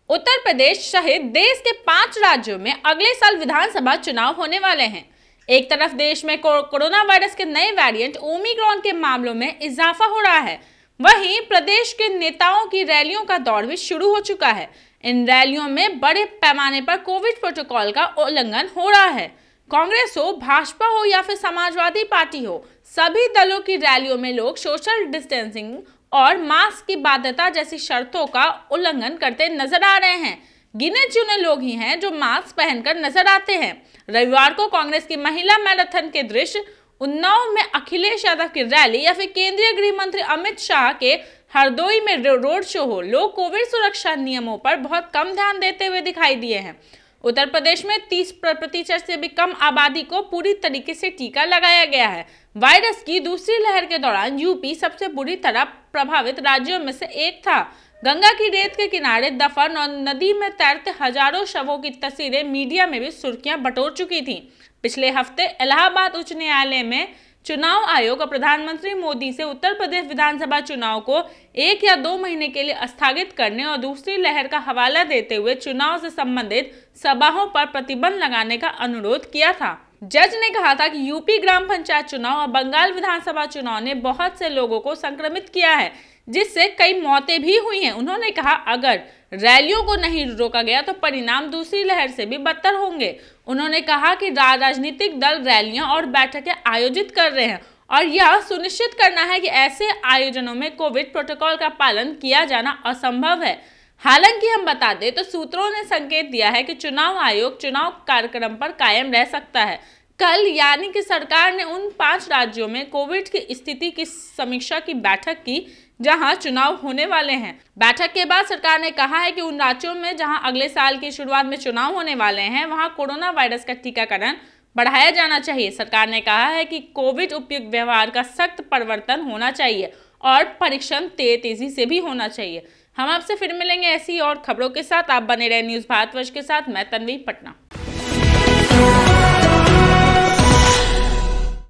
उत्तर प्रदेश सहित देश के 5 राज्यों में अगले साल विधानसभा चुनाव होने वाले हैं। एक तरफ देश में कोरोना वायरस के नए वेरिएंट ओमिक्रॉन के मामलों में इजाफा हो रहा है, वहीं प्रदेश के नेताओं की रैलियों का दौर भी शुरू हो चुका है। इन रैलियों में बड़े पैमाने पर कोविड प्रोटोकॉल का उल्लंघन हो रहा है। कांग्रेस हो, भाजपा हो या फिर समाजवादी पार्टी हो, सभी दलों की रैलियों में लोग सोशल डिस्टेंसिंग और मास्क की बाध्यता जैसी शर्तों का उल्लंघन करते नजर आ रहे हैं। गिने चुने लोग ही हैं जो मास्क पहनकर नजर आते हैं। रविवार को कांग्रेस की महिला मैराथन के दृश्य, उन्नाव में अखिलेश यादव की रैली या फिर केंद्रीय गृह मंत्री अमित शाह के हरदोई में रोड शो हो, लोग कोविड सुरक्षा नियमों पर बहुत कम ध्यान देते हुए दिखाई दिए हैं। उत्तर प्रदेश में 30% से भी कम आबादी को पूरी तरीके से टीका लगाया गया है। वायरस की दूसरी लहर के दौरान यूपी सबसे बुरी तरह प्रभावित राज्यों में से एक था। गंगा की रेत के किनारे दफन और नदी में तैरते हजारों शवों की तस्वीरें मीडिया में भी सुर्खियां बटोर चुकी थीं। पिछले हफ्ते इलाहाबाद उच्च न्यायालय में चुनाव आयोग और प्रधानमंत्री मोदी से उत्तर प्रदेश विधानसभा चुनाव को 1 या 2 महीने के लिए स्थगित करने और दूसरी लहर का हवाला देते हुए चुनाव से संबंधित सभाओं पर प्रतिबंध लगाने का अनुरोध किया था। जज ने कहा था कि यूपी ग्राम पंचायत चुनाव और बंगाल विधानसभा चुनाव ने बहुत से लोगों को संक्रमित किया है, जिससे कई मौतें भी हुई हैं। उन्होंने कहा, अगर रैलियों को नहीं रोका गया तो परिणाम दूसरी लहर से भी बदतर होंगे। उन्होंने कहा कि राजनीतिक दल रैलियां और बैठकें आयोजित कर रहे हैं और यह सुनिश्चित करना है कि ऐसे आयोजनों में कोविड प्रोटोकॉल का पालन किया जाना असंभव है। हालांकि हम बता दें तो सूत्रों ने संकेत दिया है कि चुनाव आयोग चुनाव कार्यक्रम पर कायम रह सकता है। कल यानी कि सरकार ने उन 5 राज्यों में कोविड की स्थिति की समीक्षा की बैठक की जहां चुनाव होने वाले हैं। बैठक के बाद सरकार ने कहा है कि उन राज्यों में जहां अगले साल की शुरुआत में चुनाव होने वाले हैं, वहां कोरोना वायरस का टीकाकरण बढ़ाया जाना चाहिए। सरकार ने कहा है कि कोविड उपयुक्त व्यवहार का सख्त प्रवर्तन होना चाहिए और परीक्षण तेजी से भी होना चाहिए। हम आपसे फिर मिलेंगे ऐसी और खबरों के साथ। आप बने रहे न्यूज़ भारतवर्ष के साथ। मैं तन्वी, पटना।